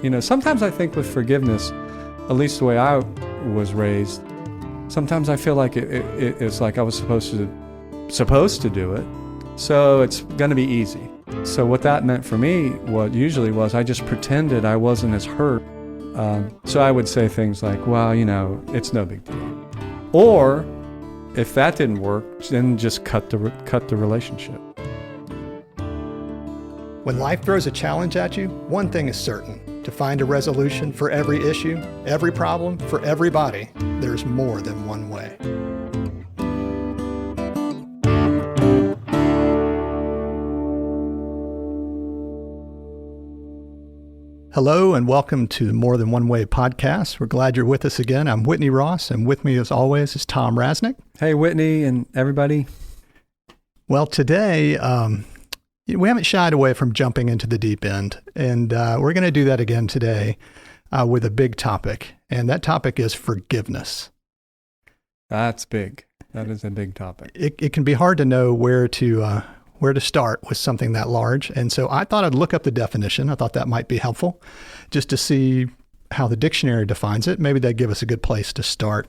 Sometimes I think with forgiveness, at least the way I was raised, sometimes I feel like it's like I was supposed to do it, so it's going to be easy. So what that meant for me, what usually was, I just pretended I wasn't as hurt. So I would say things like, well, it's no big deal. Or if that didn't work, then just cut the relationship. When life throws a challenge at you, one thing is certain. To find a resolution for every issue, every problem, for everybody, there's more than one way. Hello and welcome to the More Than One Way podcast. We're glad you're with us again. I'm Whitney Ross, and with me as always is Thom Rasnick. Hey, Whitney and everybody. Well, today, we haven't shied away from jumping into the deep end, and we're going to do that again today with a big topic, and that topic is forgiveness. That's big. That is a big topic. It can be hard to know where to start with something that large, and so I thought I'd look up the definition. I thought that might be helpful, just to see how the dictionary defines it. Maybe that'd give us a good place to start.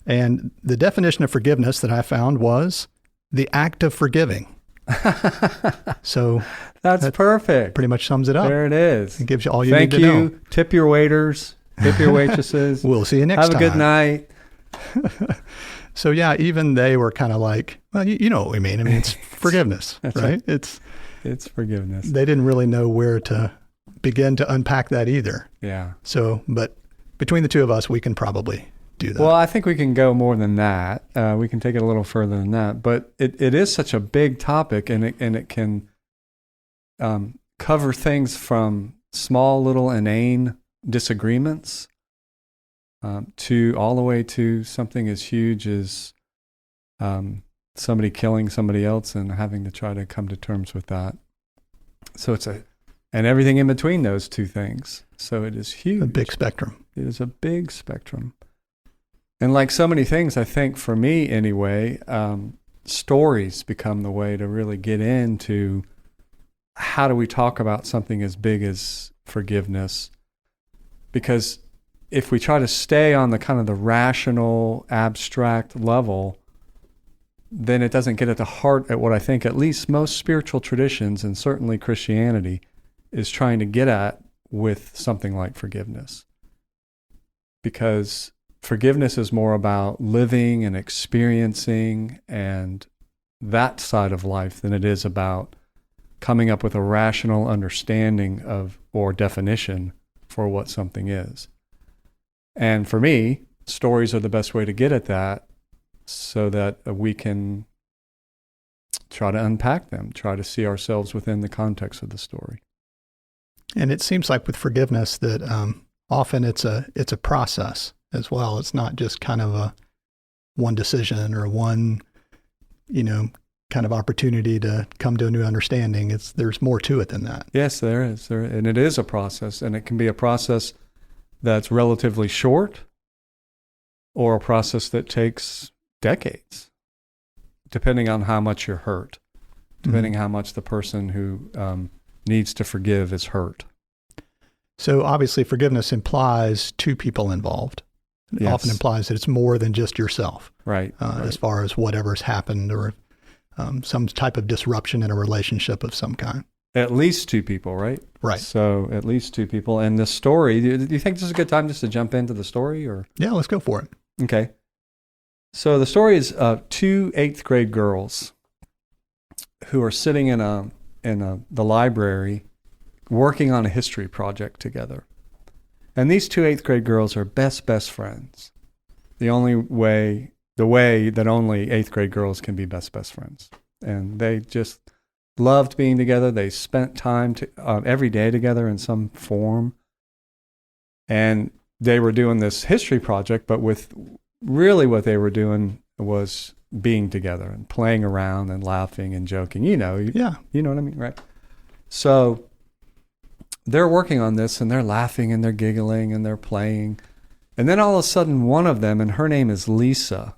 And the definition of forgiveness that I found was the act of forgiving. So that's perfect. Pretty much sums it up. There it is. It gives you all you need to know. Thank you. Tip your waiters. Tip your waitresses. We'll see you next time. Have a good night. So yeah, even they were kind of like, well, you know what we mean. I mean, it's forgiveness, right? It's forgiveness. They didn't really know where to begin to unpack that either. Yeah. So, but between the two of us, we can probably do that. Well, I think we can go more than that. We can take it a little further than that. But it is such a big topic, and it can cover things from small little inane disagreements to all the way to something as huge as somebody killing somebody else and having to try to come to terms with that. So and everything in between those two things. So it is huge. A big spectrum. It is a big spectrum. And like so many things, I think for me anyway, stories become the way to really get into how do we talk about something as big as forgiveness? Because if we try to stay on the kind of the rational, abstract level, then it doesn't get at the heart at what I think at least most spiritual traditions, and certainly Christianity, is trying to get at with something like forgiveness. Because forgiveness is more about living and experiencing and that side of life than it is about coming up with a rational understanding of or definition for what something is. And for me, stories are the best way to get at that so that we can try to unpack them, try to see ourselves within the context of the story. And it seems like with forgiveness that often it's a process as well. It's not just kind of a one decision or one, kind of opportunity to come to a new understanding. There's more to it than that. Yes, there is. And it is a process, and it can be a process that's relatively short or a process that takes decades, depending on how much you're hurt, depending how much the person who needs to forgive is hurt. So obviously forgiveness implies two people involved. It often implies that it's more than just yourself. Right. As far as whatever's happened or some type of disruption in a relationship of some kind. At least two people, right? Right. So at least two people. And the story, do you think this is a good time just to jump into the story? Or? Yeah, let's go for it. Okay. So the story is two 8th grade girls who are sitting in the library working on a history project together. And these two 8th grade girls are best friends. The way that only 8th grade girls can be best friends. And they just loved being together. They spent time every day together in some form. And they were doing this history project, but with really what they were doing was being together and playing around and laughing and joking. You know what I mean, right? So they're working on this and they're laughing and they're giggling and they're playing. And then all of a sudden one of them, and her name is Lisa,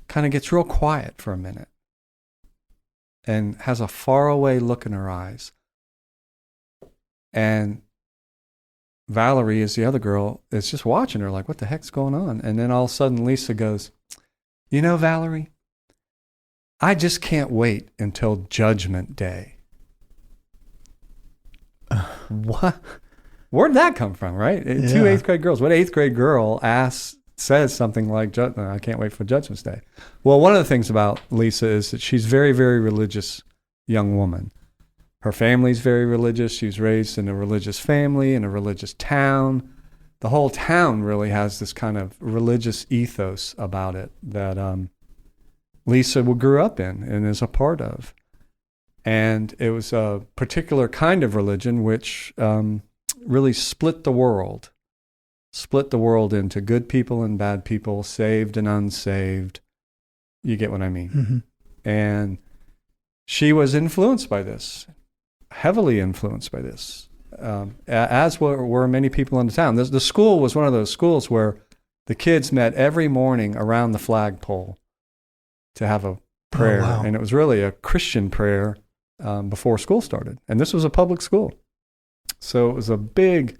kind of gets real quiet for a minute and has a faraway look in her eyes. And Valerie is the other girl, is just watching her like, what the heck's going on? And then all of a sudden Lisa goes, you know, Valerie, I just can't wait until Judgment Day. What? Where'd that come from, right? Yeah. Two eighth grade girls. What eighth grade girl says something like, I can't wait for Judgment Day? Well, one of the things about Lisa is that she's very, very religious young woman. Her family's very religious. She was raised in a religious family, in a religious town. The whole town really has this kind of religious ethos about it that Lisa grew up in and is a part of. And it was a particular kind of religion which really split the world into good people and bad people, saved and unsaved. You get what I mean? Mm-hmm. And she was influenced by this, heavily influenced by this, as were many people in the town. The school was one of those schools where the kids met every morning around the flagpole to have a prayer. Oh, wow. And it was really a Christian prayer before school started. And this was a public school. So it was a big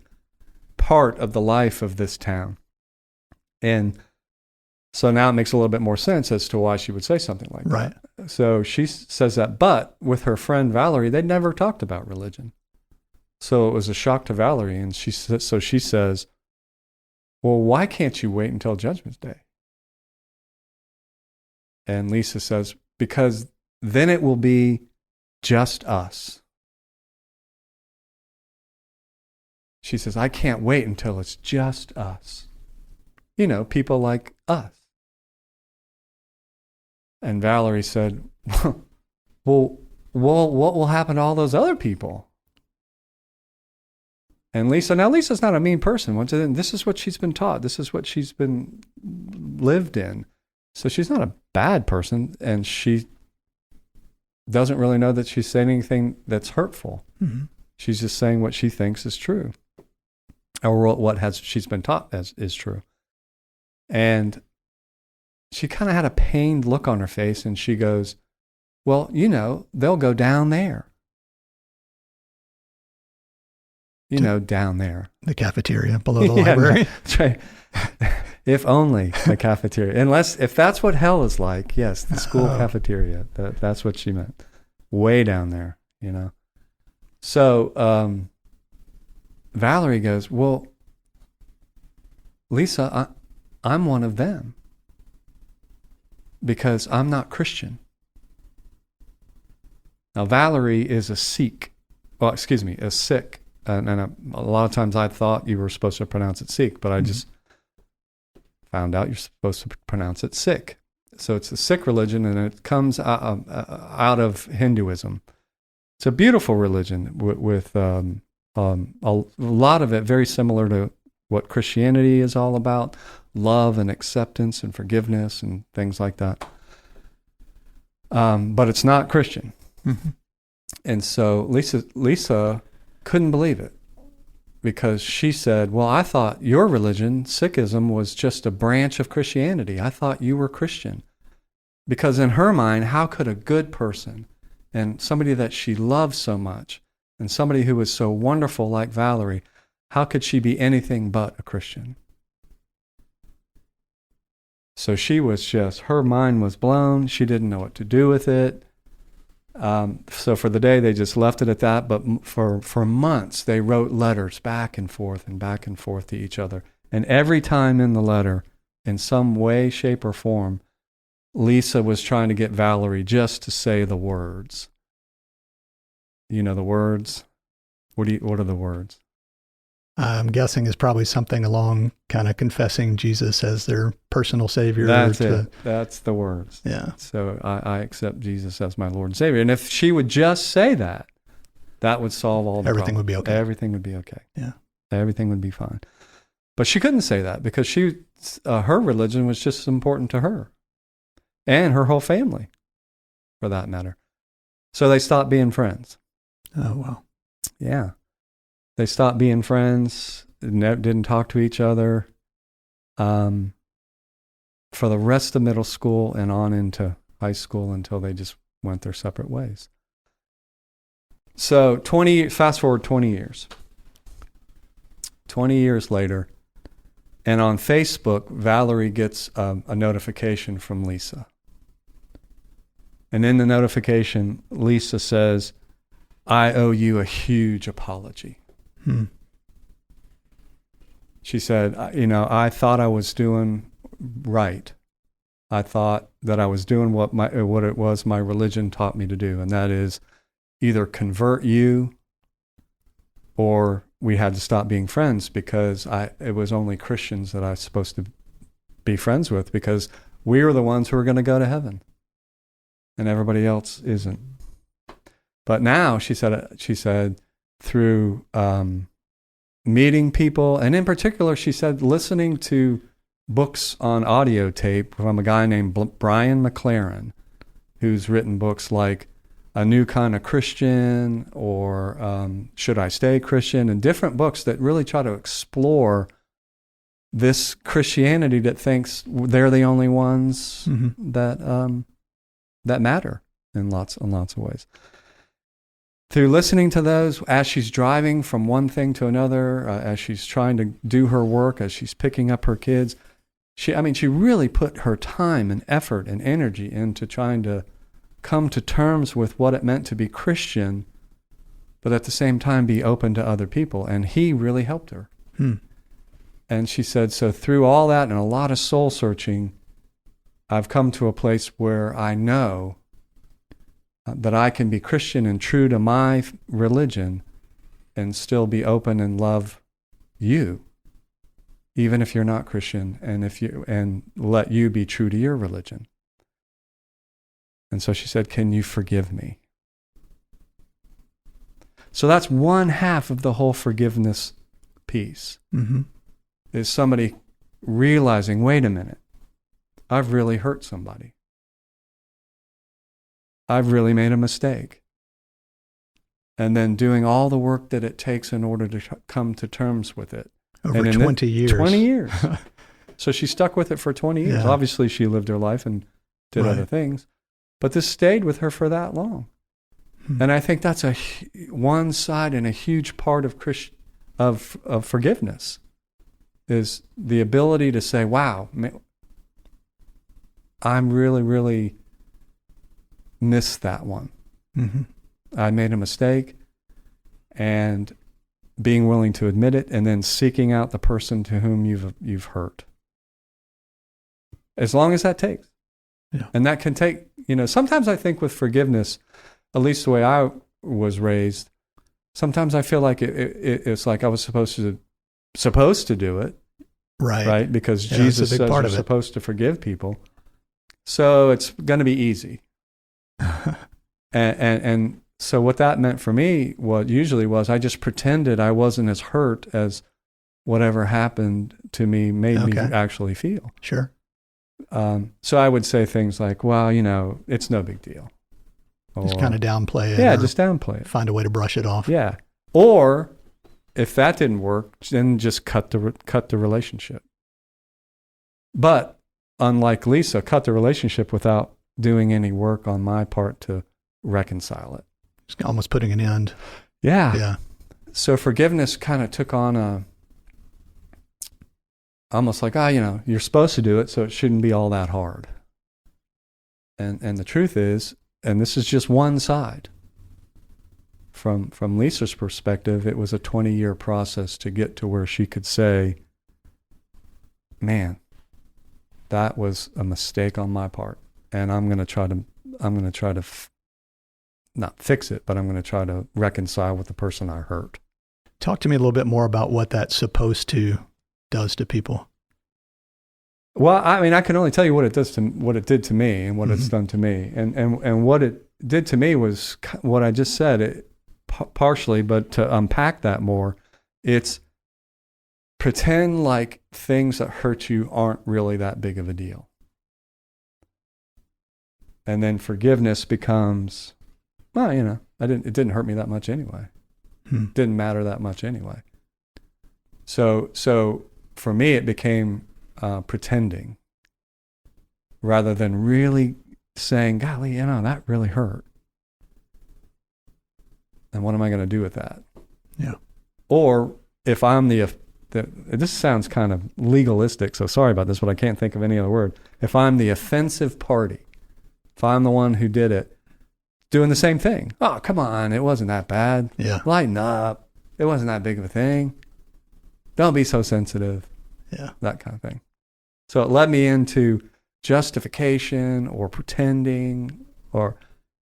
part of the life of this town. And so now it makes a little bit more sense as to why she would say something like Right. that. So she says that, but with her friend Valerie, they'd never talked about religion. So it was a shock to Valerie. And she says, well, why can't you wait until Judgment Day? And Lisa says, because then it will be just us. She says, I can't wait until it's just us. You know, people like us. And Valerie said, well, what will happen to all those other people? And Lisa's not a mean person. Once again, this is what she's been taught. This is what she's been lived in. So she's not a bad person, and she doesn't really know that she's saying anything that's hurtful. Mm-hmm. She's just saying what she thinks is true, or what she's been taught as is true. And she kind of had a pained look on her face, and she goes, well, you know, they'll go down there. You know, down there. The cafeteria below the library. That's right. If only the cafeteria. If that's what hell is like, yes, the school cafeteria. That's what she meant. Way down there, you know. So Valerie goes, well, Lisa, I'm one of them because I'm not Christian. Now, Valerie is a Sikh. Well, excuse me, a Sikh. And a lot of times I thought you were supposed to pronounce it Sikh, but I just found out you're supposed to pronounce it Sikh. So it's a Sikh religion, and it comes out of Hinduism. It's a beautiful religion with a lot of it very similar to what Christianity is all about, love and acceptance and forgiveness and things like that. But it's not Christian. Mm-hmm. And so Lisa couldn't believe it, because she said, well, I thought your religion, Sikhism, was just a branch of Christianity. I thought you were Christian. Because in her mind, how could a good person and somebody that she loved so much and somebody who was so wonderful like Valerie, how could she be anything but a Christian? So her mind was blown. She didn't know what to do with it. So for the day, they just left it at that. But for months, they wrote letters back and forth to each other. And every time in the letter, in some way, shape, or form, Lisa was trying to get Valerie just to say the words. You know the words? What are the words? I'm guessing is probably something along kind of confessing Jesus as their personal savior. That's it. That's the words. Yeah. So I accept Jesus as my Lord and Savior. And if she would just say that, that would solve all the Everything problems. would be okay. Everything would be okay. Yeah. Everything would be fine. But she couldn't say that because her religion was just important to her and her whole family, for that matter. So they stopped being friends. Oh, wow. Yeah. They stopped being friends, didn't talk to each other for the rest of middle school and on into high school until they just went their separate ways. So fast forward 20 years. 20 years later. And on Facebook, Valerie gets a notification from Lisa. And in the notification, Lisa says, I owe you a huge apology. She said, I thought I was doing right. I thought that I was doing what it was my religion taught me to do, and that is either convert you or we had to stop being friends because it was only Christians that I was supposed to be friends with because we were the ones who were going to go to heaven and everybody else isn't. But now, she said through meeting people, and in particular, she said listening to books on audio tape from a guy named Brian McLaren, who's written books like A New Kind of Christian or Should I Stay Christian, and different books that really try to explore this Christianity that thinks they're the only ones that matter in lots of ways. Through listening to those, as she's driving from one thing to another, as she's trying to do her work, as she's picking up her kids, she really put her time and effort and energy into trying to come to terms with what it meant to be Christian, but at the same time be open to other people. And he really helped her. And she said, so through all that and a lot of soul searching, I've come to a place where I know that I can be Christian and true to my religion and still be open and love you, even if you're not Christian, and let you be true to your religion. And so she said, can you forgive me? So that's one half of the whole forgiveness piece, is somebody realizing, wait a minute, I've really hurt somebody. I've really made a mistake. And then doing all the work that it takes in order to come to terms with it. Over 20 years. 20 years. So she stuck with it for 20 years. Yeah. Obviously, she lived her life and did other things. But this stayed with her for that long. And I think that's one side and a huge part of forgiveness is the ability to say, wow, I'm really, really missed that one. I made a mistake, and being willing to admit it, and then seeking out the person to whom you've hurt. As long as that takes. Yeah. And that can take, sometimes I think with forgiveness, at least the way I was raised, sometimes I feel like it's like I was supposed to do it. Right? Because Jesus says you're supposed to forgive people. So it's going to be easy. and so what that meant for me was I just pretended I wasn't as hurt as whatever happened to me made me actually feel. Sure. So I would say things like, well, it's no big deal. Just kind of downplay it. Yeah, just downplay it. Find a way to brush it off. Yeah. Or if that didn't work, then just cut the relationship. But unlike Lisa, cut the relationship without doing any work on my part to reconcile it. Just almost putting an end. Yeah. Yeah. So forgiveness kind of took on almost like, you're supposed to do it, so it shouldn't be all that hard. And the truth is, and this is just one side, from Lisa's perspective, it was a 20-year process to get to where she could say, man, that was a mistake on my part. And I'm going to try to not fix it, but I'm going to try to reconcile with the person I hurt. Talk to me a little bit more about what that supposed to does to people. Well, I can only tell you what it did to me and what it's done to me. And what it did to me was what I just said, partially, but to unpack that more, it's pretend like things that hurt you aren't really that big of a deal. And then forgiveness becomes, it didn't hurt me that much anyway. It didn't matter that much anyway. So for me, it became pretending rather than really saying, golly, that really hurt. And what am I going to do with that? Yeah. Or if I'm the this sounds kind of legalistic, so sorry about this, but I can't think of any other word. If I'm the offensive party, if I'm the one who did it, doing the same thing. Oh, come on, it wasn't that bad. Yeah. Lighten up. It wasn't that big of a thing. Don't be so sensitive. Yeah. That kind of thing. So it led me into justification or pretending or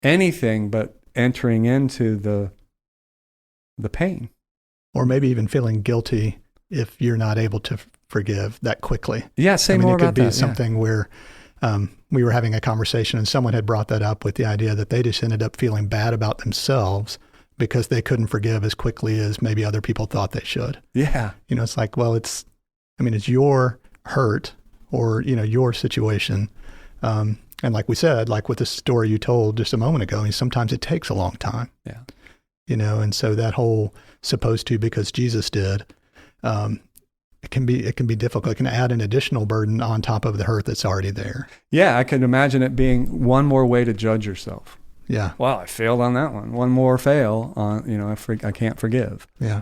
anything but entering into the pain. Or maybe even feeling guilty if you're not able to forgive that quickly. Yeah, say more about that. It could be something where we were having a conversation and someone had brought that up with the idea that they just ended up feeling bad about themselves because they couldn't forgive as quickly as maybe other people thought they should. Yeah. It's like, well, it's your hurt or, your situation. And like we said, like with the story you told just a moment ago, sometimes it takes a long time. Yeah. And so that whole supposed to because Jesus did, it can be difficult. It can add an additional burden on top of the hurt that's already there. Yeah, I can imagine it being one more way to judge yourself. Yeah. Well, I failed on that one. One more fail on, I can't forgive. Yeah.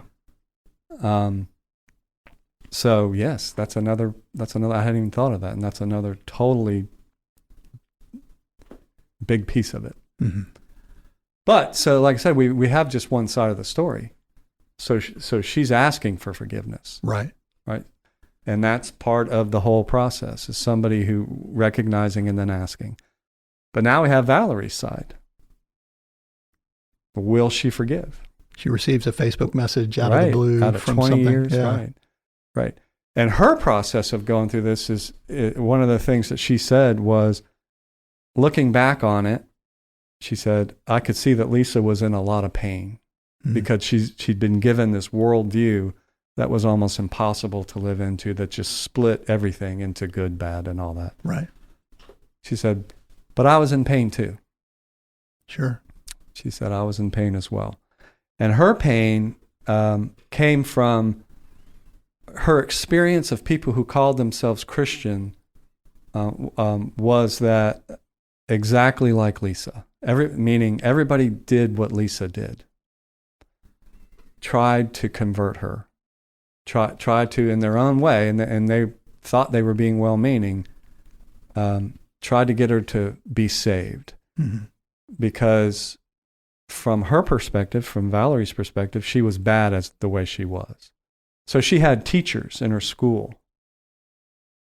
So yes, that's another, I hadn't even thought of that. And that's another totally big piece of it. Mm-hmm. But so like I said, we have just one side of the story. So she's asking for forgiveness. Right. Right. And that's part of the whole process, is somebody who recognizing and then asking. But now we have Valerie's side. Will she forgive? She receives a Facebook message out of Right. the blue Out of from 20 something. years. Yeah. Right. Right. And her process of going through this is one of the things that she said was, looking back on it, she said, I could see that Lisa was in a lot of pain because she'd been given this worldview that was almost impossible to live into, that just split everything into good, bad, and all that. Right. She said, but I was in pain too. Sure. She said, I was in pain as well. And her pain came from her experience of people who called themselves Christian was that exactly like Lisa. Meaning everybody did what Lisa did. Tried to convert her. Tried to, in their own way, and they thought they were being well-meaning, tried to get her to be saved. Mm-hmm. Because from her perspective, from Valerie's perspective, she was bad as the way she was. So she had teachers in her school,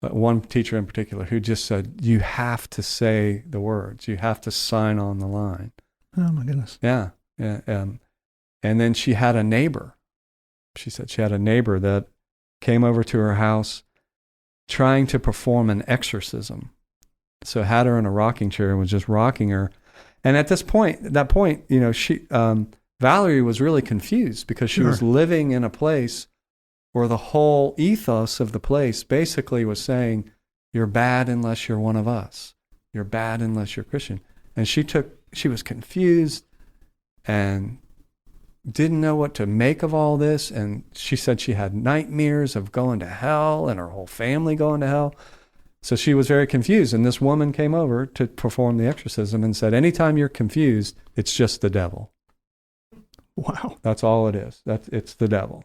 one teacher in particular, who just said, you have to say the words. You have to sign on the line. Oh, my goodness. Yeah. And then she had a neighbor. She said she had a neighbor that came over to her house trying to perform an exorcism. So had her in a rocking chair and was just rocking her. And at that point, she Valerie was really confused because she was living in a place where the whole ethos of the place basically was saying, you're bad unless you're one of us. You're bad unless you're Christian. And she was confused and didn't know what to make of all this. And she said she had nightmares of going to hell and her whole family going to hell. So she was very confused. And this woman came over to perform the exorcism and said, anytime you're confused, it's just the devil. Wow. That's all it is. It's the devil.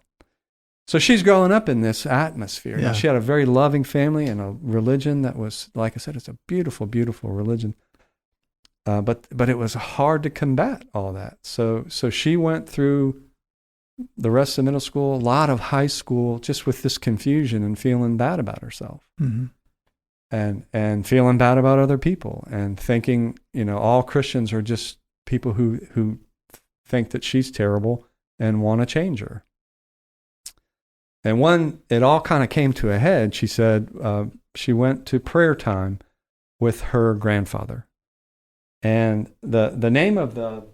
So she's growing up in this atmosphere. Yeah. She had a very loving family and a religion that was, like I said, it's a beautiful, beautiful religion. But it was hard to combat all that. So she went through the rest of middle school, a lot of high school, just with this confusion and feeling bad about herself. Mm-hmm. And feeling bad about other people and thinking, all Christians are just people who think that she's terrible and want to change her. And when it all kind of came to a head, she said she went to prayer time with her grandfather. And the name of the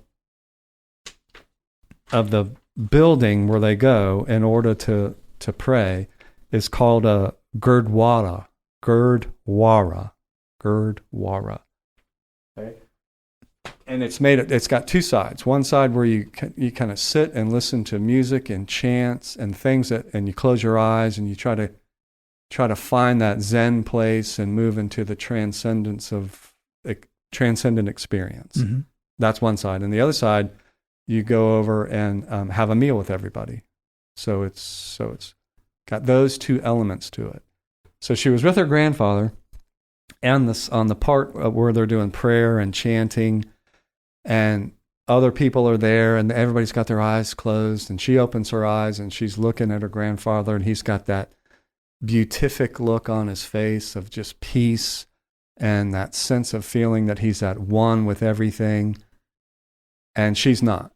building where they go in order to pray is called a Gurdwara. Gurdwara. Okay. And it's got two sides. One side where you kind of sit and listen to music and chants and things and you close your eyes and you try to find that Zen place and move into the transcendent experience. Mm-hmm. That's one side. And the other side, you go over and have a meal with everybody. So it's Got those two elements to it. So she was with her grandfather, and this on the part where they're doing prayer and chanting, and other people are there, and everybody's got their eyes closed, and she opens her eyes, and she's looking at her grandfather, and he's got that beatific look on his face of just peace and that sense of feeling that he's at one with everything. And she's not,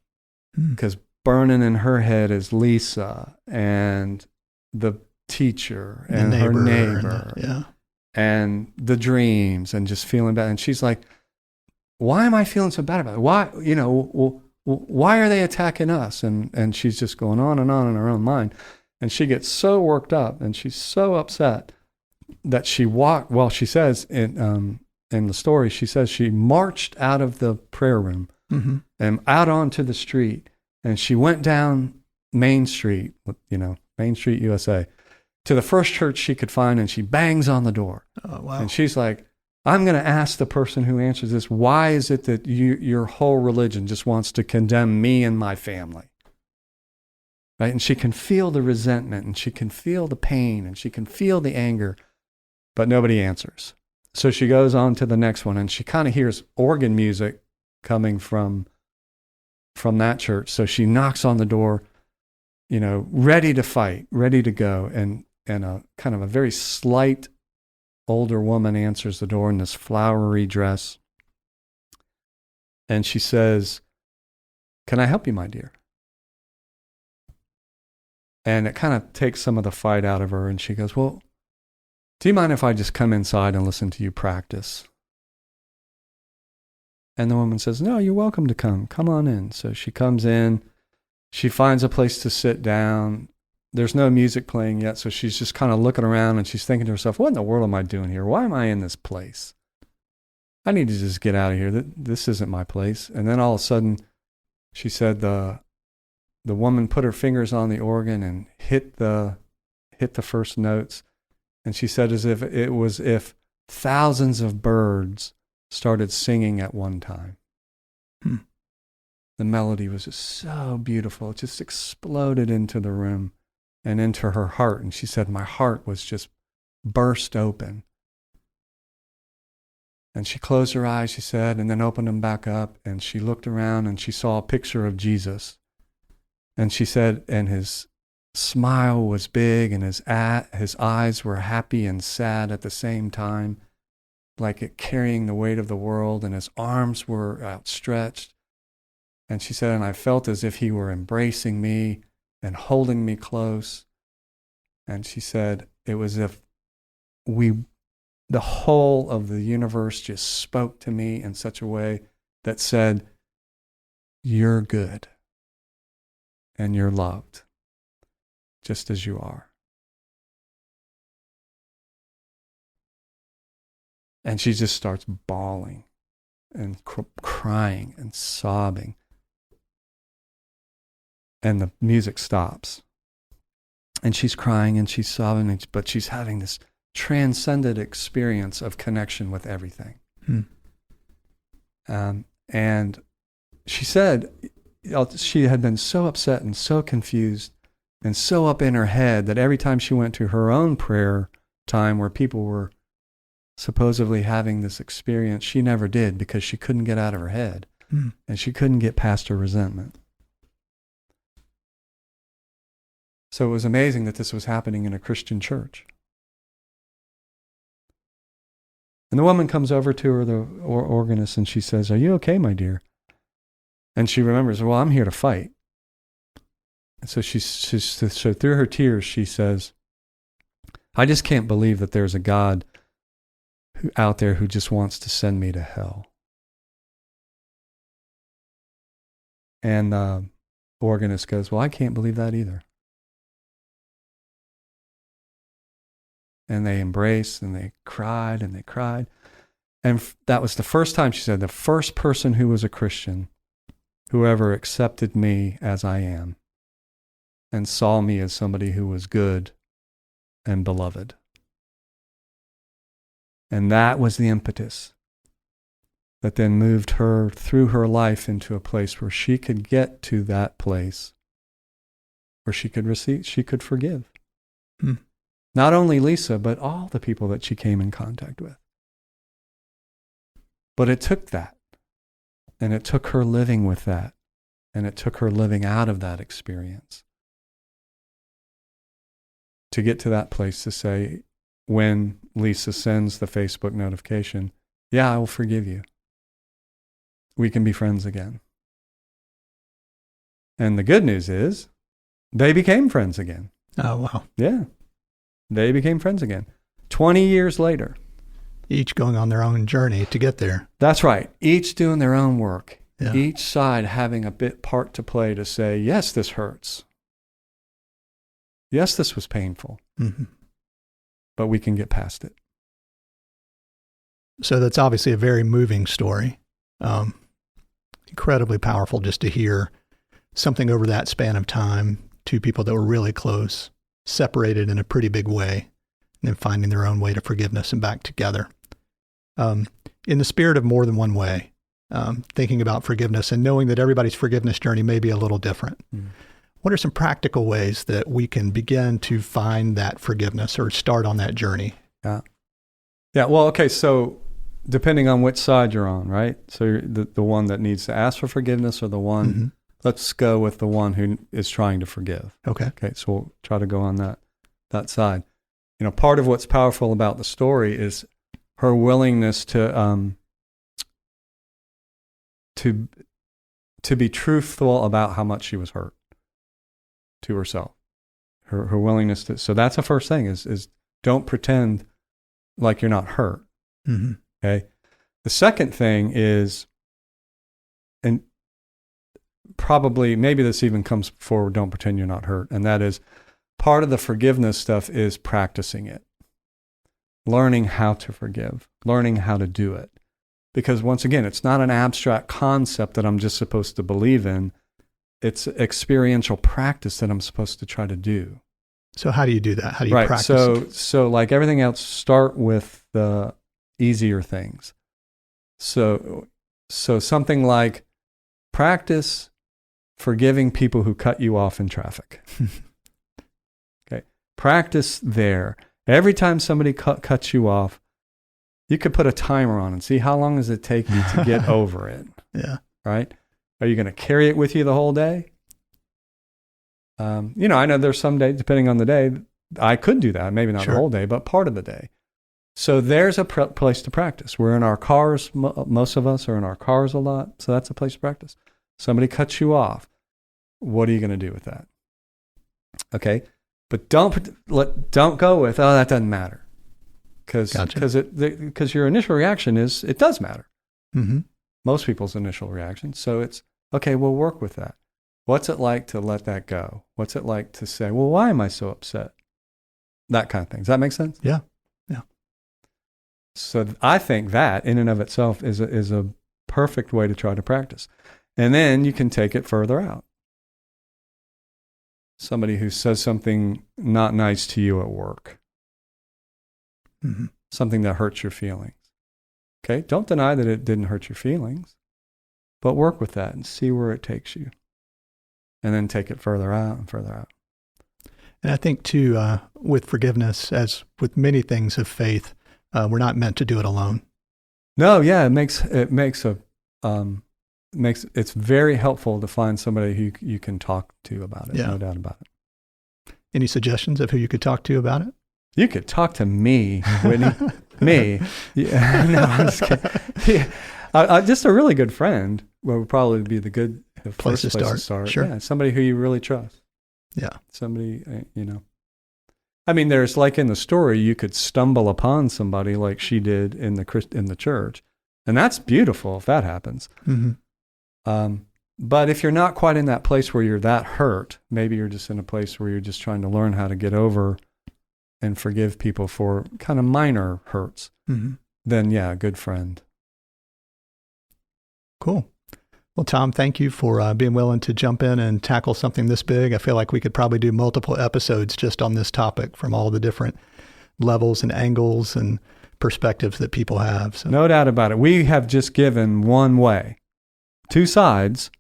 because burning in her head is Lisa and the teacher and her neighbor and the dreams and just feeling bad. And she's like, why am I feeling so bad about it? Why, why are they attacking us? And she's just going on and on in her own mind. And she gets so worked up and she's so upset that she walked, well, she says in the story, she says she marched out of the prayer room and out onto the street. And she went down Main Street, Main Street, USA, to the first church she could find, and she bangs on the door. Oh, wow. And she's like, I'm going to ask the person who answers this, why is it that your whole religion just wants to condemn me and my family? Right? And she can feel the resentment, and she can feel the pain, and she can feel the anger, but nobody answers. So she goes on to the next one, and she kind of hears organ music coming from that church. So she knocks on the door, ready to fight, ready to go. And a kind of a very slight older woman answers the door in this flowery dress. And she says, "Can I help you, my dear?" And it kind of takes some of the fight out of her. And she goes, "Well, do you mind if I just come inside and listen to you practice?" And the woman says, "No, you're welcome to come. Come on in." So she comes in. She finds a place to sit down. There's no music playing yet, so she's just kind of looking around, and she's thinking to herself, what in the world am I doing here? Why am I in this place? I need to just get out of here. This isn't my place. And then all of a sudden, she said the woman put her fingers on the organ and hit the first notes. And she said as if it was if thousands of birds started singing at one time. The melody was just so beautiful. It just exploded into the room and into her heart. And she said, my heart was just burst open. And she closed her eyes, she said, and then opened them back up. And she looked around and she saw a picture of Jesus. And she said, and his smile was big and his eyes were happy and sad at the same time, like it carrying the weight of the world, and his arms were outstretched. And she said, and I felt as if he were embracing me and holding me close. And she said, it was as if the whole of the universe just spoke to me in such a way that said, you're good and you're loved just as you are. And she just starts bawling and crying and sobbing. And the music stops. And she's crying and she's sobbing, but she's having this transcendent experience of connection with everything. And she said she had been so upset and so confused and so up in her head that every time she went to her own prayer time where people were supposedly having this experience, she never did because she couldn't get out of her head and she couldn't get past her resentment. So it was amazing that this was happening in a Christian church. And the woman comes over to her, the organist, and she says, "Are you okay, my dear?" And she remembers, well, I'm here to fight. And so so through her tears, she says, I just can't believe that there's a God out there who just wants to send me to hell. And the organist goes, well, I can't believe that either. And they embraced and they cried and they cried. And that was the first time, she said, the first person who was a Christian who ever accepted me as I am and saw me as somebody who was good and beloved. And that was the impetus that then moved her through her life into a place where she could get to that place where she could receive, she could forgive. Hmm. Not only Lisa, but all the people that she came in contact with. But it took that. And it took her living with that. And it took her living out of that experience to get to that place to say, when Lisa sends the Facebook notification, yeah, I will forgive you. We can be friends again. And the good news is, they became friends again. Oh, wow. Yeah. They became friends again. 20 years later. Each going on their own journey to get there. That's right. Each doing their own work. Yeah. Each side having a bit part to play to say, yes, this hurts. Yes, this was painful. Mm-hmm. But we can get past it. So that's obviously a very moving story. Incredibly powerful just to hear something over that span of time, two people that were really close, separated in a pretty big way, and then finding their own way to forgiveness and back together. In the spirit of more than one way, thinking about forgiveness and knowing that everybody's forgiveness journey may be a little different. Mm. What are some practical ways that we can begin to find that forgiveness or start on that journey? Yeah. Well, okay. So depending on which side you're on, right? So you're the one that needs to ask for forgiveness or the one, mm-hmm. Let's go with the one who is trying to forgive. Okay. So we'll try to go on that side. You know, part of what's powerful about the story is her willingness to be truthful about how much she was hurt to herself. Her willingness to, so that's the first thing is don't pretend like you're not hurt. Mm-hmm. Okay. The second thing is, and probably maybe this even comes before don't pretend you're not hurt, and that is part of the forgiveness stuff is practicing it. Learning how to forgive, learning how to do it. Because once again, it's not an abstract concept that I'm just supposed to believe in. It's experiential practice that I'm supposed to try to do. So how do you do that? How do you practice it? So like everything else, start with the easier things. So something like practice forgiving people who cut you off in traffic. Okay. Practice there. Every time somebody cuts you off, you could put a timer on and see how long does it take you to get over it. Yeah. Right? Are you going to carry it with you the whole day? I know there's some days, depending on the day, I could do that. Maybe not Sure. the whole day, but part of the day. So there's a place to practice. We're in our cars. Most of us are in our cars a lot. So that's a place to practice. Somebody cuts you off. What are you going to do with that? Okay. But don't go with, oh, that doesn't matter. Because your initial reaction is, it does matter. Mm-hmm. Most people's initial reaction. So it's, okay, we'll work with that. What's it like to let that go? What's it like to say, well, why am I so upset? That kind of thing. Does that make sense? Yeah. So I think that in and of itself is a perfect way to try to practice. And then you can take it further out. Somebody who says something not nice to you at work. Mm-hmm. Something that hurts your feelings. Okay? Don't deny that it didn't hurt your feelings, but work with that and see where it takes you. And then take it further out and further out. And I think too, with forgiveness, as with many things of faith, we're not meant to do it alone. No, yeah, it's very helpful to find somebody who you can talk to about it. Yeah. No doubt about it. Any suggestions of who you could talk to about it? You could talk to me, Whitney. Me. Yeah, no, I'm just kidding. Yeah. Just a really good friend would probably be the first place to start. Sure. Yeah, somebody who you really trust. Yeah. Somebody, I mean, there's like in the story, you could stumble upon somebody like she did in the church. And that's beautiful if that happens. Mm-hmm. But if you're not quite in that place where you're that hurt, maybe you're just in a place where you're just trying to learn how to get over and forgive people for kind of minor hurts, mm-hmm. then yeah, a good friend. Cool. Well, Thom, thank you for being willing to jump in and tackle something this big. I feel like we could probably do multiple episodes just on this topic from all the different levels and angles and perspectives that people have. So. No doubt about it. We have just given one way, two sides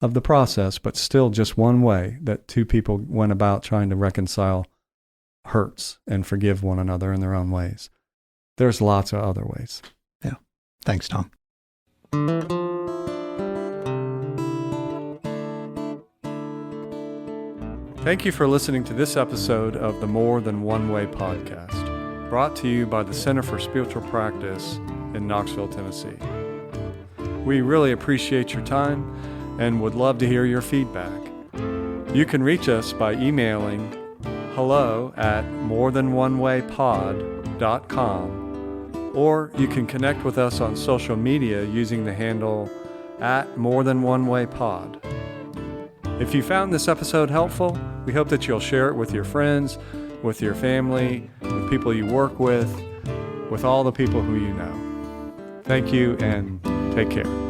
of the process, but still just one way that two people went about trying to reconcile hurts and forgive one another in their own ways. There's lots of other ways. Yeah. Thanks, Thom. Thank you for listening to this episode of the More Than One Way podcast, brought to you by the Center for Spiritual Practice in Knoxville, Tennessee. We really appreciate your time and would love to hear your feedback. You can reach us by emailing hello@morethanonewaypod.com, or you can connect with us on social media using the handle @morethanonewaypod. If you found this episode helpful, we hope that you'll share it with your friends, with your family, with people you work with all the people who you know. Thank you and take care.